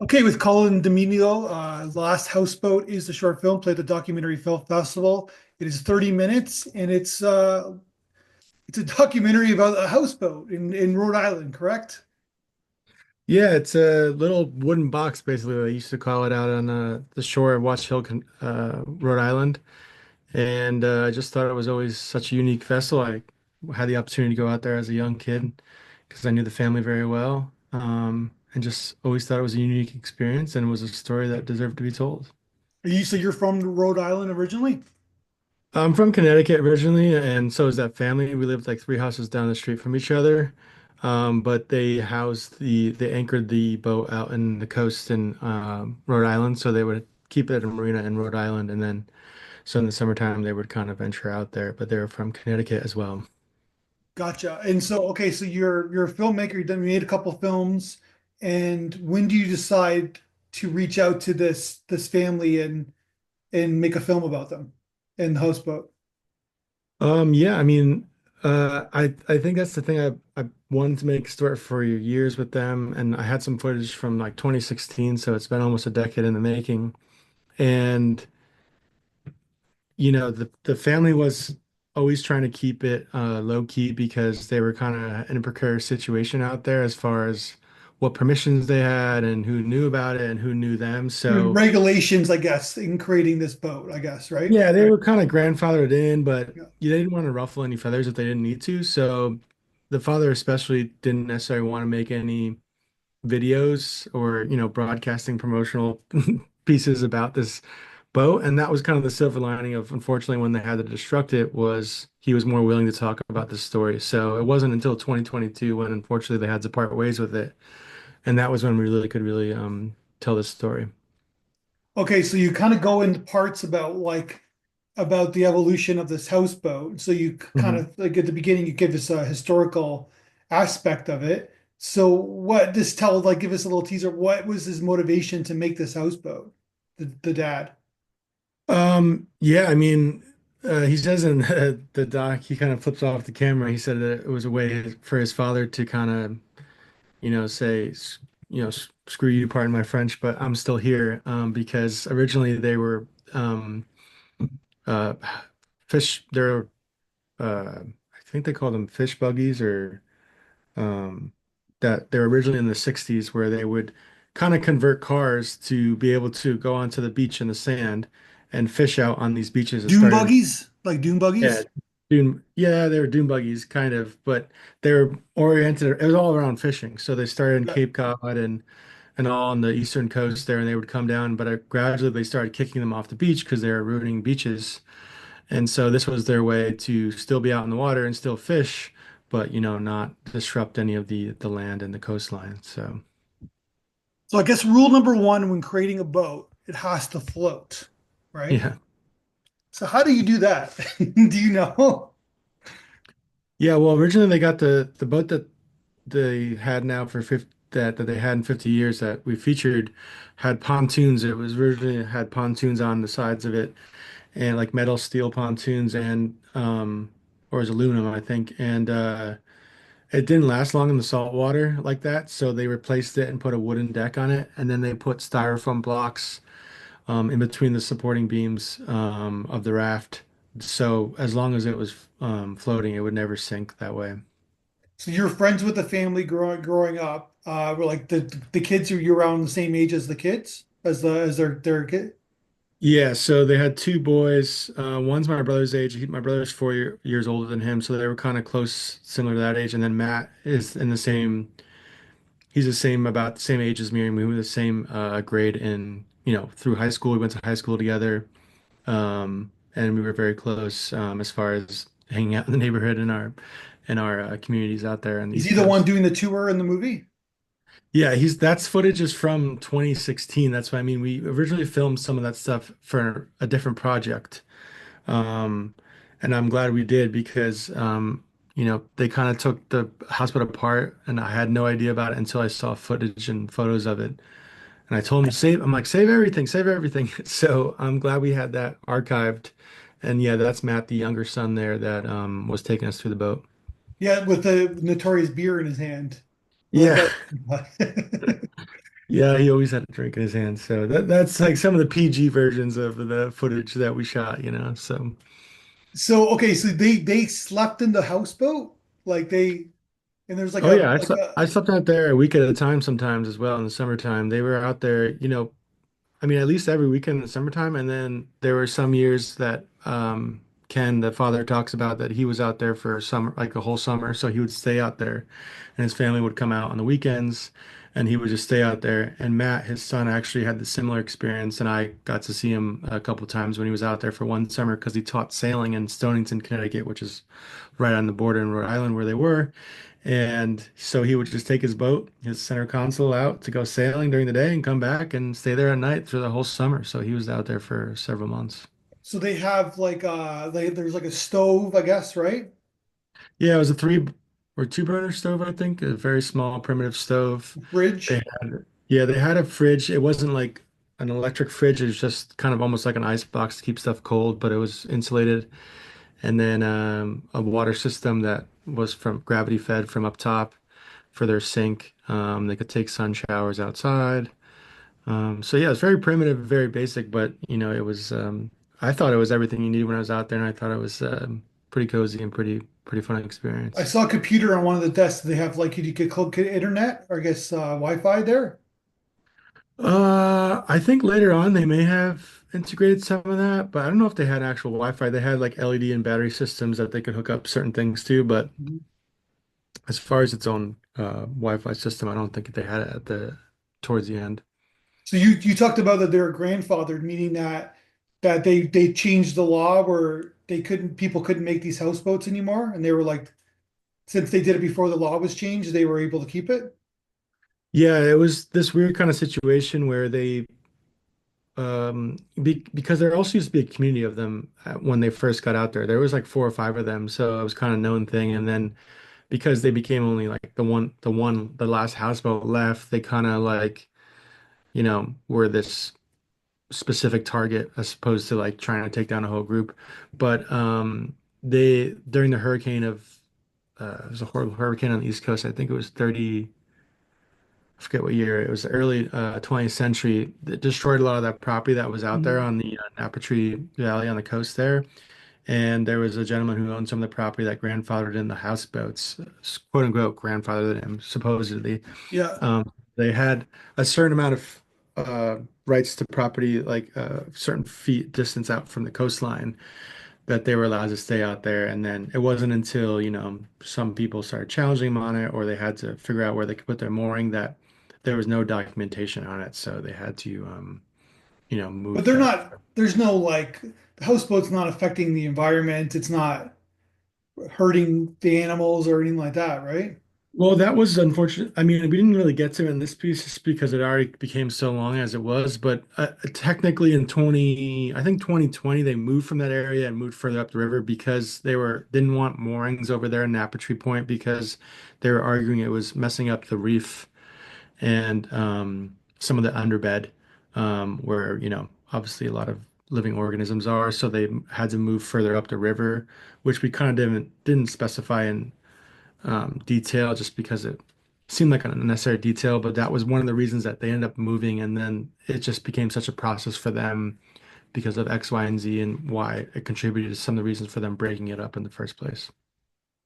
Okay, with Colin Dominio, Last Houseboat is the short film, played at the documentary film festival. It is 30 minutes, and it's a documentary about a houseboat in Rhode Island, correct? Yeah, it's a little wooden box, basically. They used to call it out on the shore of Watch Hill, Rhode Island. And I just thought it was always such a unique vessel. I had the opportunity to go out there as a young kid because I knew the family very well. And just always thought it was a unique experience and it was a story that deserved to be told. So you're from Rhode Island originally? I'm from Connecticut originally, and so is that family. We lived like three houses down the street from each other. But they anchored the boat out in the coast in Rhode Island, so they would keep it at a marina in Rhode Island, and then so in the summertime they would kind of venture out there. But they were from Connecticut as well. Gotcha. And so, okay, so you're a filmmaker. You made a couple films, and when do you decide to reach out to this family and make a film about them in the houseboat? Yeah, I mean, I think that's the thing. I wanted to make a story for years with them, and I had some footage from like 2016, so it's been almost a decade in the making. And the family was always trying to keep it low key because they were kind of in a precarious situation out there as far as what permissions they had and who knew about it and who knew them. There's So regulations, I guess, in creating this boat, I guess, right? yeah, they were kind of grandfathered in, but Yeah. they didn't want to ruffle any feathers if they didn't need to. So the father especially didn't necessarily want to make any videos or broadcasting promotional pieces about this boat, and that was kind of the silver lining of, unfortunately, when they had to destruct it, was he was more willing to talk about the story. So it wasn't until 2022 when unfortunately they had to part ways with it, and that was when we really could really tell this story. Okay, so you kind of go into parts about about the evolution of this houseboat. So you kind Mhm. of like at the beginning you give us a historical aspect of it. So what just tell like give us a little teaser. What was his motivation to make this houseboat? The dad. Yeah, I mean, he says in the doc, he kind of flips off the camera. He said that it was a way for his father to kind of, say, screw you, pardon my French, but I'm still here. Because originally they were uh, they're, I think they call them fish buggies or um, that they're originally in the 60s where they would kind of convert cars to be able to go onto the beach in the sand and fish out on these beaches. It Dune started in buggies? Like dune Yeah, buggies? yeah, they were dune buggies, kind of, but they were oriented. It was all around fishing. So they started in Yeah. Cape Cod and all on the eastern coast there, and they would come down. But gradually they started kicking them off the beach because they were ruining beaches. And so this was their way to still be out in the water and still fish, but not disrupt any of the land and the coastline. So So I guess rule number one when creating a boat, it has to float, right? yeah, So how do you do that? Do you know? yeah. Well, originally they got the boat that they had now for 50 that they had in 50 years that we featured had pontoons. It was originally had pontoons on the sides of it and like metal steel pontoons and or it was aluminum, I think. And it didn't last long in the salt water like that, so they replaced it and put a wooden deck on it, and then they put styrofoam blocks in between the supporting beams of the raft. So as long as it was floating, it would never sink that way. So you're friends with the family growing up. Were like the kids are you around the same age as the kids as their kid? Yeah, so they had two boys. One's my brother's age. My brother's 4 years older than him, so they were kind of close, similar to that age. And then Matt is in the same. He's the same, about the same age as me, and we were the same grade in, through high school. We went to high school together, and we were very close as far as hanging out in the neighborhood in our communities out there on the Is East he the one Coast. doing the tour in the movie? Yeah, he's that's footage is from 2016. That's what I mean. We originally filmed some of that stuff for a different project. Um, and I'm glad we did because they kind of took the hospital apart and I had no idea about it until I saw footage and photos of it. And I told him I'm like, save everything, save everything. So I'm glad we had that archived. And yeah, that's Matt, the younger son there that was taking us through the boat. Yeah, with the notorious beer in his hand. Well, Yeah. that. Yeah, he always had a drink in his hand. So that's like some of the PG versions of the footage that we shot, you know. So So okay, so they slept in the houseboat, like they and there's oh yeah, like a I slept out there a week at a time sometimes as well in the summertime. They were out there, you know, I mean, at least every weekend in the summertime. And then there were some years that Ken, the father, talks about that he was out there for summer, like a whole summer. So he would stay out there and his family would come out on the weekends and he would just stay out there. And Matt, his son, actually had the similar experience. And I got to see him a couple times when he was out there for one summer because he taught sailing in Stonington, Connecticut, which is right on the border in Rhode Island where they were. And so he would just take his boat, his center console out to go sailing during the day and come back and stay there at night for the whole summer. So he was out there for several months. so they have like there's like a stove, I guess, right? Yeah, it was a three or two burner stove, I think, a very small primitive stove. They Fridge. had, yeah, they had a fridge. It wasn't like an electric fridge. It was just kind of almost like an ice box to keep stuff cold, but it was insulated. And then a water system that was from gravity fed from up top for their sink. They could take sun showers outside. So yeah, it's very primitive, very basic, but you know, it was I thought it was everything you need when I was out there, and I thought it was pretty cozy and pretty fun I experience. saw a computer on one of the desks. They have like you could call internet or I guess Wi-Fi there. I think later on they may have integrated some of that, but I don't know if they had actual Wi-Fi. They had like LED and battery systems that they could hook up certain things to, but Mhm. as far as its own Wi-Fi system, I don't think they had it at the towards the end. So you talked about that they were grandfathered, meaning that they changed the law where they couldn't people couldn't make these houseboats anymore, and they were like since they did it before the law was changed, they were able to keep it. Yeah, it was this weird kind of situation where they because there also used to be a community of them when they first got out there. There was like four or five of them, so it was kind of known thing. And then because they became only like the last houseboat left, they kind of like, you know, were this specific target as opposed to like trying to take down a whole group. But they during the hurricane of it was a horrible hurricane on the East Coast. I think it was 30. I forget what year. It was the early 20th century that destroyed a lot of that property that was out there Mhm. on the Napatree Valley on the coast there. And there was a gentleman who owned some of the property that grandfathered in the houseboats, quote unquote, grandfathered him, supposedly. Yeah. They had a certain amount of rights to property, like a certain feet distance out from the coastline, that they were allowed to stay out there. And then it wasn't until, you know, some people started challenging them on it or they had to figure out where they could put their mooring that there was no documentation on it. So they had to, you know, But move they're that. not, there's no like, the houseboat's not affecting the environment. It's not hurting the animals or anything like that, right? Well, that was unfortunate. I mean, we didn't really get to it in this piece just because it already became so long as it was. But technically, in 20, I think 2020, they moved from that area and moved further up the river because they were didn't want moorings over there in Napatree Point because they were arguing it was messing up the reef and some of the underbed where, you know, obviously a lot of living organisms are. So they had to move further up the river, which we kind of didn't specify in detail just because it seemed like an unnecessary detail, but that was one of the reasons that they ended up moving. And then it just became such a process for them because of X, Y, and Z and why it contributed to some of the reasons for them breaking it up in the first place.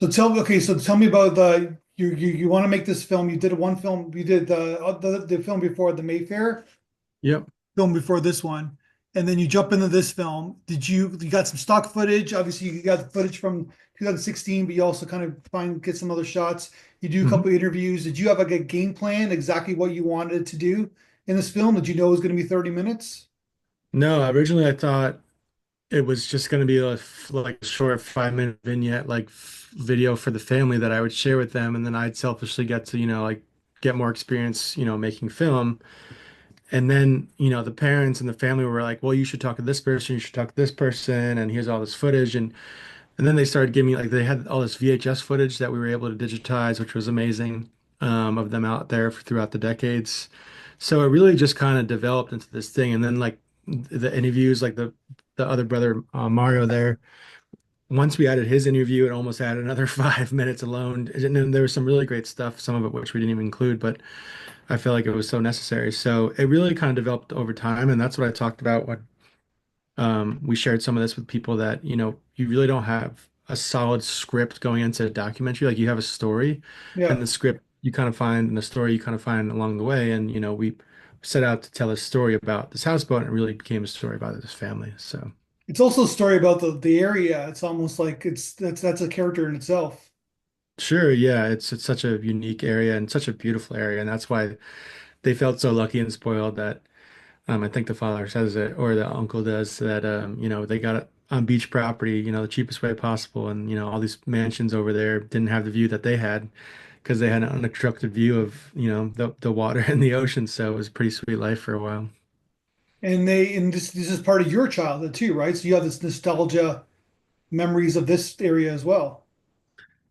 So tell me, okay, so tell me about the you want to make this film. You did one film, you did the film before the Mayfair Yep. film before this one, and then you jump into this film. You got some stock footage? Obviously, you got footage from 2016, but you also kind of get some other shots. You do a hmm couple of interviews. Did you have like a game plan, exactly what you wanted to do in this film? Did you know it was going to be 30 minutes? No, originally I thought it was just going to be like a short 5 minute vignette, like video for the family that I would share with them. And then I'd selfishly get to, you know, like get more experience, you know, making film. And then, you know, the parents and the family were like, well, you should talk to this person, you should talk to this person, and here's all this footage. And then they started giving me like they had all this VHS footage that we were able to digitize, which was amazing, of them out there throughout the decades. So it really just kind of developed into this thing. And then like the interviews, like the other brother Mario there, once we added his interview, it almost added another 5 minutes alone. And then there was some really great stuff, some of it which we didn't even include, but I feel like it was so necessary. So it really kind of developed over time, and that's what I talked about when we shared some of this with people that, you really don't have a solid script going into a documentary. Like you have a story, and Yeah. the script you kind of find, and the story you kind of find along the way. And, we set out to tell a story about this houseboat, and it really became a story about this family. So. It's also a story about the area. It's almost like that's a character in itself. Sure, yeah, it's such a unique area and such a beautiful area, and that's why they felt so lucky and spoiled that I think the father says it or the uncle does that they got it on beach property, the cheapest way possible, and all these mansions over there didn't have the view that they had because they had an unobstructed view of the water and the ocean, so it was a pretty sweet life for a while. And this is part of your childhood too, right? So you have this nostalgia memories of this area as well.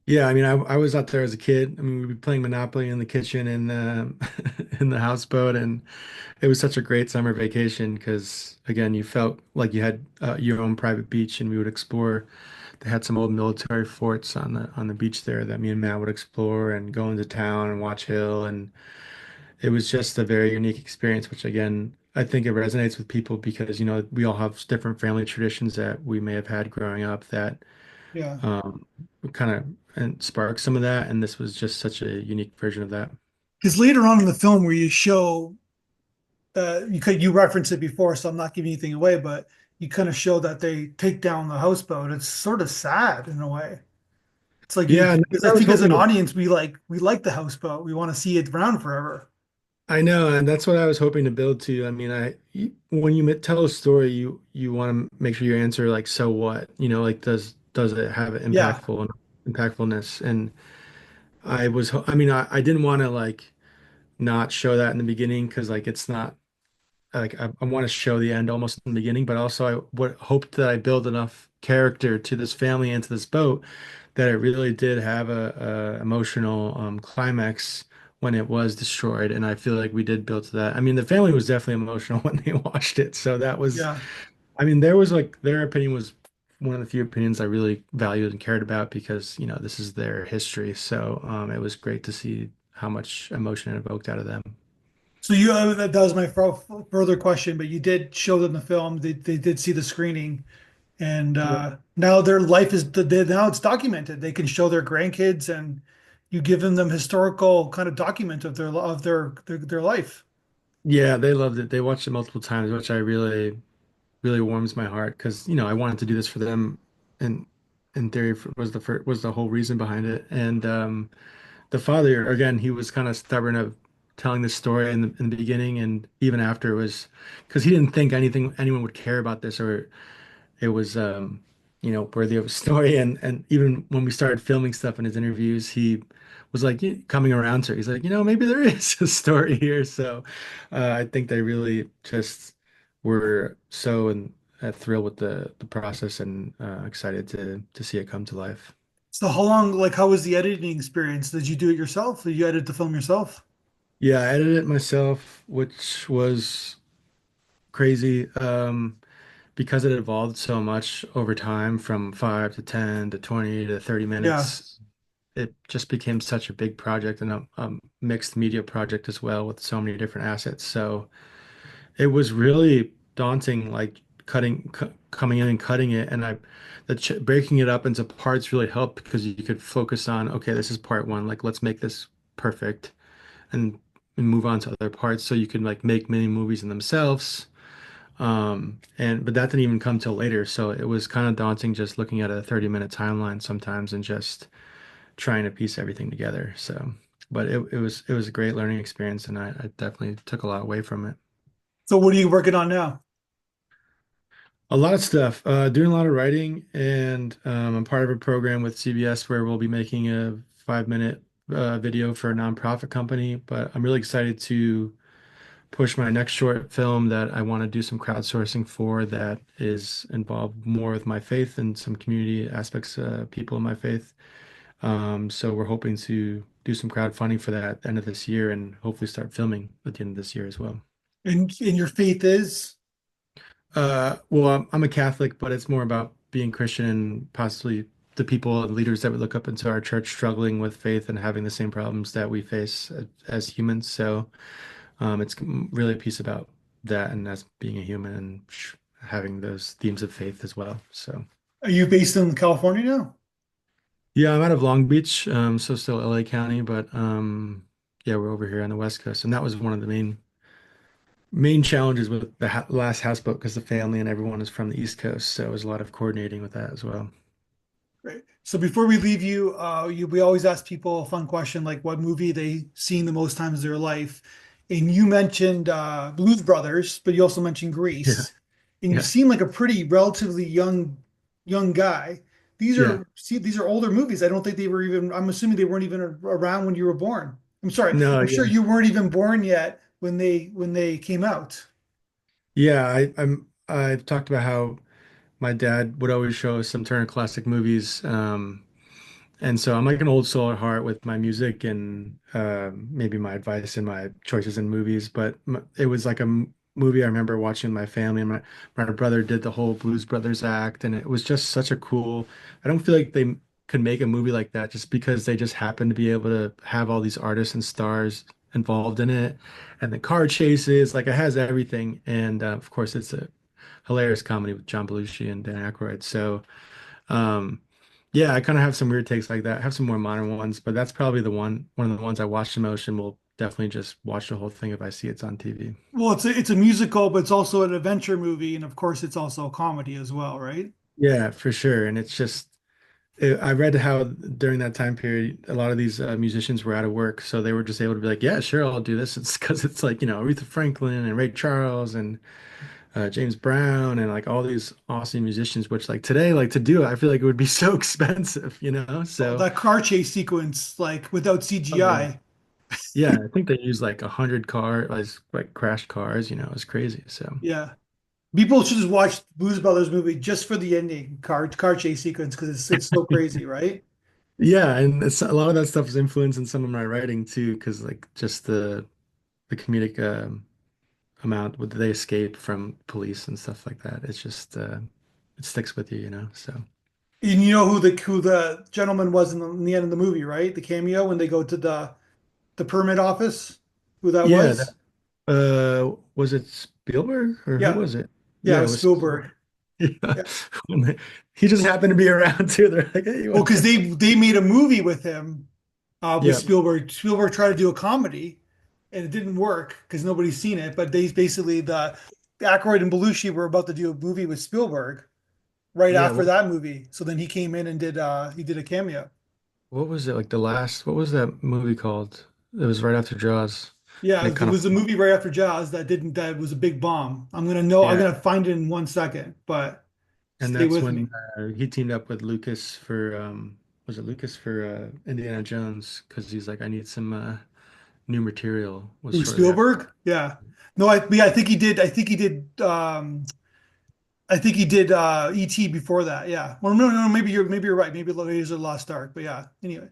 Yeah, I mean, I was out there as a kid. I mean, we'd be playing Monopoly in the kitchen and in the houseboat, and it was such a great summer vacation because, again, you felt like you had your own private beach, and we would explore. They had some old military forts on the beach there that me and Matt would explore and go into town and watch Hill, and it was just a very unique experience. Which, again, I think it resonates with people because we all have different family traditions that we may have had growing up that Yeah. um, kind of and spark some of that. And this was just such a unique version of that. Because later on in the film where you show you referenced it before, so I'm not giving anything away, but you kind of show that they take down the houseboat. It's sort of sad in a way. It's like you Yeah, and that's because what I I was think as hoping an to. audience we like the houseboat. We want to see it around forever. I know, and that's what I was hoping to build to. I mean, when you tell a story, you want to make sure you answer like, so what? Like does it have Yeah. impactfulness? And I mean, I didn't want to like not show that in the beginning because like it's not like I want to show the end almost in the beginning, but also I would hoped that I build enough character to this family and to this boat that it really did have a emotional climax when it was destroyed, and I feel like we did build to that. I mean, the family was definitely emotional when they watched it, so that was, Yeah. I mean, there was like their opinion was one of the few opinions I really valued and cared about because this is their history, so it was great to see how much emotion it evoked out of them. So that was my further question, but you did show them the film. They did see the screening, and now their life is now it's documented. They can show their grandkids, and you give them historical kind of document of their life. Yeah, they loved it. They watched it multiple times, which I really, really warms my heart because I wanted to do this for them, and in theory was the whole reason behind it. And the father, again, he was kind of stubborn of telling this story in the beginning, and even after it was because he didn't think anyone would care about this or it was worthy of a story. And even when we started filming stuff in his interviews, he was like coming around to it. He's like, maybe there is a story here. So I think they really just were so thrilled with the process and excited to see it come to life. So how was the editing experience? Did you do it yourself? Did you edit the film yourself? Yeah, I edited it myself, which was crazy. Because it evolved so much over time from 5 to 10 to 20 to 30 Yeah. minutes, it just became such a big project and a mixed media project as well with so many different assets. So it was really daunting, like coming in and cutting it. And breaking it up into parts really helped because you could focus on, okay, this is part one, like let's make this perfect and, and move on to other parts. So you could like make mini movies in themselves but that didn't even come till later. So it was kind of daunting just looking at a 30-minute timeline sometimes and just trying to piece everything together. So, but it was a great learning experience and I definitely took a lot away from it. So what are you working on now? A lot of stuff, doing a lot of writing and I'm part of a program with CBS where we'll be making a 5-minute video for a nonprofit company, but I'm really excited to push my next short film that I want to do some crowdsourcing for that is involved more with my faith and some community aspects, people in my faith. So we're hoping to do some crowdfunding for that at the end of this year and hopefully start filming at the end of this year as well. And your faith is? Well, I'm a Catholic, but it's more about being Christian and possibly the people and leaders that we look up into our church struggling with faith and having the same problems that we face as humans. So it's really a piece about that and as being a human and having those themes of faith as well. So Are you based in California now? yeah, I'm out of Long Beach, so still LA County, but yeah, we're over here on the West Coast, and that was one of the main challenges with the last houseboat because the family and everyone is from the East Coast, so it was a lot of coordinating with that as well. Great. So before we leave you, we always ask people a fun question like what movie they seen the most times in their life. And you mentioned Blues Brothers, but you also mentioned Yeah, Grease. And you yeah, seem like a pretty relatively young guy. yeah. These are older movies. I don't think they were even, I'm assuming they weren't even around when you were born. I'm sorry. No, I'm sure yeah, you weren't even born yet when they came out. yeah. I've talked about how my dad would always show us some Turner Classic Movies. And so I'm like an old soul at heart with my music and maybe my advice and my choices in movies. But it was like a movie I remember watching with my family. And my brother did the whole Blues Brothers act. And it was just such a cool, I don't feel like they could make a movie like that just because they just happened to be able to have all these artists and stars involved in it. And the car chases, like it has everything. And of course, it's a hilarious comedy with John Belushi and Dan Aykroyd. So, um, yeah, I kind of have some weird takes like that. I have some more modern ones, but that's probably one of the ones I watch the most and will definitely just watch the whole thing if I see it's on TV. Well, it's a musical, but it's also an adventure movie, and of course, it's also a comedy as well, right? Yeah, for sure. And it's just, I read how during that time period, a lot of these musicians were out of work, so they were just able to be like, "Yeah, sure, I'll do this." It's because it's like Aretha Franklin and Ray Charles and James Brown and like all these awesome musicians. Which like today, like to do, I feel like it would be so expensive, you know. Oh, So, that car chase sequence, like without oh yeah. CGI. Yeah, I think they use like 100 cars, like crashed cars, it's crazy. So Yeah. People should just watch Blues Brothers movie just for the ending car chase sequence because it's so crazy, right? yeah, and it's a lot of that stuff is influencing some of my writing too, because like just the comedic amount would they escape from police and stuff like that. It's just it sticks with you. So And you know who the gentleman was in the end of the movie, right? The cameo when they go to the permit office, who that yeah, was? was it Spielberg or who Yeah. was it? Yeah, it Yeah, it was was Spielberg. Spielberg. Yeah, Yeah. when he just happened to be around too. They're like, hey, you Well, want because to? they made a movie with him, with Yeah, Spielberg. Spielberg tried to do a comedy, and it didn't work because nobody's seen it. But they basically the Aykroyd and Belushi were about to do a movie with Spielberg right yeah. after that movie. So then he came in and did a cameo. What was it like the last? What was that movie called? It was right after Jaws, Yeah, and it it kind of was a movie right after Jaws that was a big bomb. I'm yeah. gonna find it in 1 second, but And stay that's with when me. he teamed up with Lucas for was it Lucas for Indiana Jones? Because he's like, I need some new material. Was Who, shortly after. Spielberg? Yeah. No, I think he did. I think he did E.T. before that. Yeah. Well, no, maybe you're right. Maybe Raiders of the Lost Ark. But yeah. Anyway,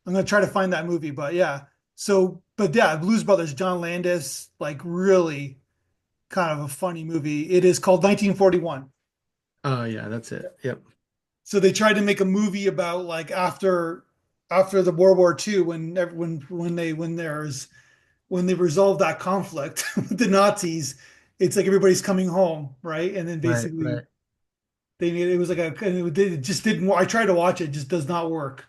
I'm gonna try to find that movie. But yeah. So, but yeah, Blues Brothers, John Landis, like really kind of a funny movie. It is called 1941. Oh yeah, that's it. Yep. So they tried to make a movie about like after the World War II when they resolved that conflict with the Nazis. It's like everybody's coming home, right? And then Right, basically right. they made it was like it just didn't. I tried to watch it, it just does not work.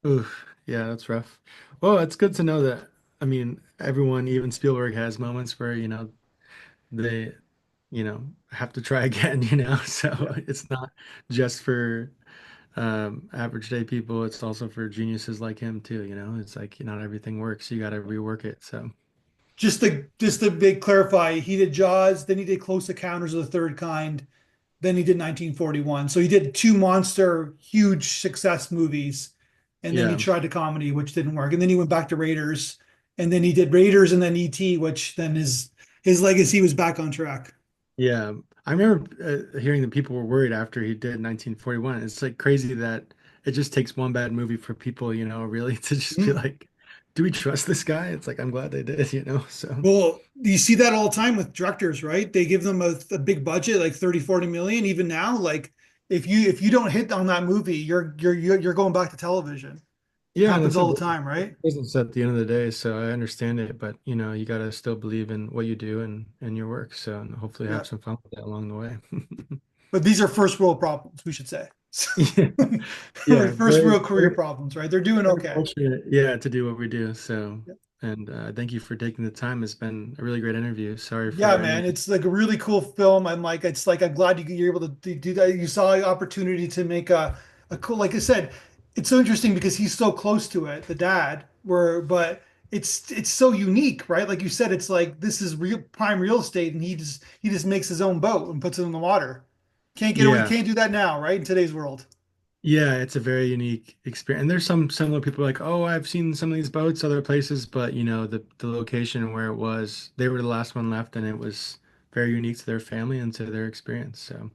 Oof. Yeah, that's rough. Well, it's good to know that. I mean, everyone, even Spielberg, has moments where they have to try again. So Yeah. it's not just for average day people. It's also for geniuses like him too. It's like not everything works. You got to rework it. So Just to big clarify, he did Jaws, then he did Close Encounters of the Third Kind, then he did 1941. So he did two monster, huge success movies, and then he yeah, tried to comedy, which didn't work. And then he went back to Raiders, and then he did Raiders and then E.T., which then his legacy was back on track. yeah. I remember hearing that people were worried after he did 1941. It's like crazy that it just takes one bad movie for people, really to just be Mhm. like, do we trust this guy? It's like I'm glad they did. So Well, you see that all the time with directors, right? They give them a big budget, like 30, 40 million, even now. Like if you don't hit on that movie, you're going back to television. Yeah, and Happens it's a all the time, right? business at the end of the day, so I understand it, but you got to still believe in what you do and your work. So and hopefully Yeah. have some fun with that along the way. But these are first world problems, we should say. Yeah, yeah, First very, world career very, problems, right? They're doing very okay. fortunate, yeah, to do what we do. So, and thank you for taking the time. It's been a really great interview. Sorry Yeah, for man, any. it's like a really cool film. I'm glad you're able to do that. You saw an opportunity to make a cool, like I said, it's so interesting because he's so close to it, the dad, but it's so unique, right? Like you said, it's like this is real prime real estate, and he just makes his own boat and puts it in the water. Can't get away, Yeah, can't do that now, right? In today's world. yeah, it's a very unique experience. And there's some similar people like, oh, I've seen some of these boats other places, but the location and where it was, they were the last one left, and it was very unique to their family and to their experience. So,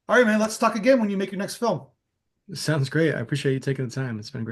All right, man, let's talk again when you make your next film. sounds great. I appreciate you taking the time. It's been great.